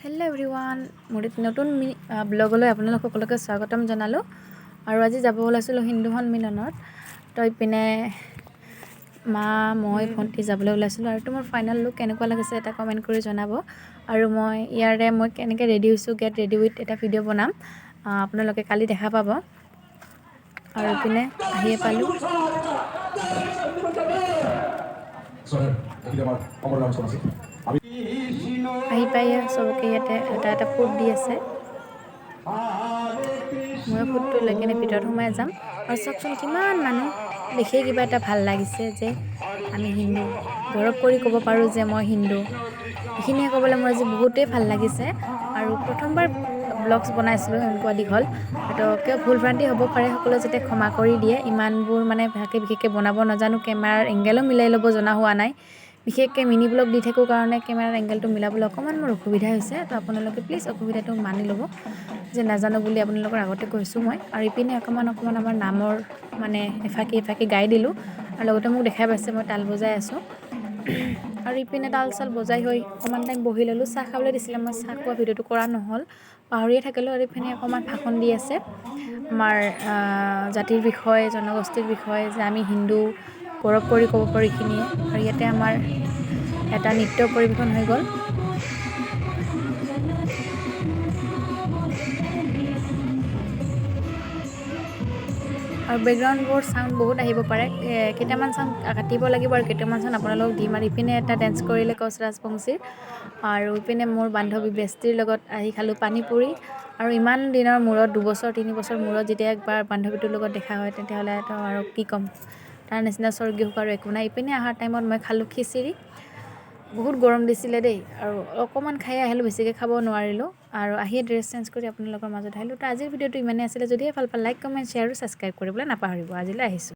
Hello' everyone, মোৰ এক নতুন ব্লগলৈ আপোনালোক সকলোকে স্বাগতম জনালোঁ। আৰু আজি যাব ওলাইছিলোঁ হিন্দু সন্মিলনত। তো ইপিনে মা, মই, ভণ্টি যাবলৈ ওলাইছিলোঁ। আৰু মোৰ ফাইনেল লুক কেনেকুৱা লাগিছে এটা কমেণ্ট কৰি জনাব। আৰু মই কেনেকৈ ৰেডি হৈছোঁ, গেট ৰেডি উইথ এটা ভিডিঅ' বনাম, আপোনালোকে কালি দেখা পাব। আৰু ইপিনে আহিয়ে পালোঁ। আহি পাই চবকে ইয়াতে এটা এটা ফুট দি আছে। মই ফুটটো লৈ কিনে ভিতৰত সোমাই যাম। আৰু চাওকচোন কিমান মানুহ, দেখিয়ে কিবা এটা ভাল লাগিছে যে আমি হিন্দু, গৌৰৱ কৰি ক'ব পাৰোঁ যে মই হিন্দু। এইখিনিয়ে ক'বলৈ মোৰ আজি বহুতেই ভাল লাগিছে। আৰু প্ৰথমবাৰ ব্লগছ বনাইছিলোঁ এনেকুৱা দীঘল, হয়তো কিয় ভুল ভ্ৰান্তি হ'ব পাৰে, সকলোৱে যাতে ক্ষমা কৰি দিয়ে। ইমানবোৰ বিশেষকৈ বনাব নাজানো, কেমেৰাৰ এংগেলো মিলাই ল'ব জনা হোৱা নাই। বিশেষকৈ মিনি ব্লগ দি থাকোঁ কাৰণে কেমেৰাৰ এংগেলটো মিলাবলৈ অকণমান মোৰ অসুবিধা হৈছে। তো আপোনালোকে প্লিজ অসুবিধাটো মানি ল'ব, যে নাজানো বুলি আপোনালোকৰ আগতে কৈছোঁ মই। আৰু ইপিনে অকণমান আমাৰ নামৰ এফাকি গাই দিলোঁ। আৰু লগতে মোক দেখাই পাইছে মই তাল বজাই আছোঁ। আৰু ইপিনে তাল চাল বজাই হৈ অকণমান টাইম বহি ল'লোঁ। চাহ খাবলৈ দিছিলে, মই চাহ খোৱা ভিডিঅ'টো কৰা নহ'ল, পাহৰিয়ে থাকিলোঁ। আৰু ইপিনে অকণমান ভাষণ দি আছে আমাৰ জাতিৰ বিষয়ে, জনগোষ্ঠীৰ বিষয়ে, যে আমি হিন্দু, গৌৰৱ কৰি ক'ব পাৰোঁ এইখিনিয়ে। আৰু ইয়াতে আমাৰ এটা নৃত্য পৰিৱেশন হৈ গ'ল। আৰু বেকগ্ৰাউণ্ডবোৰ চাউণ্ড বহুত আহিব পাৰে, কেইটামান চাউণ্ড কাটিব লাগিব আৰু কেইটামান চাউণ্ড আপোনালোকক দিম। আৰু ইপিনে এটা ডেন্স কৰিলে কচ ৰাজবংশীৰ। আৰু ইপিনে মোৰ বান্ধৱী বেষ্টিৰ লগত আহি খালোঁ পানী পুৰি। আৰু ইমান দিনৰ মূৰত, 2 বছৰ 3 বছৰ মূৰত যেতিয়া একবাৰ বান্ধৱীটোৰ লগত দেখা হয়, তেতিয়াহ'লে তো আৰু কি ক'ম, তাৰ নিচিনা স্বৰ্গীয় সুখ আৰু একো নাই। ইপিনে অহাৰ টাইমত মই খালোঁ খিচিৰি। বহুত গৰম দিছিলে দেই, আৰু অকণমান খাই আহিলোঁ, বেছিকৈ খাব নোৱাৰিলোঁ। আৰু আহিয়ে ড্ৰেছ চেঞ্জ কৰি আপোনালোকৰ মাজত আহিলোঁ। তো আজিৰ ভিডিঅ'টো ইমানেই আছিলে। যদিহে ভাল পায় লাইক, কমেণ্ট, শ্বেয়াৰ আৰু ছাবস্ক্ৰাইব কৰিবলৈ নাপাহৰিব। আজিলৈ আহিছোঁ।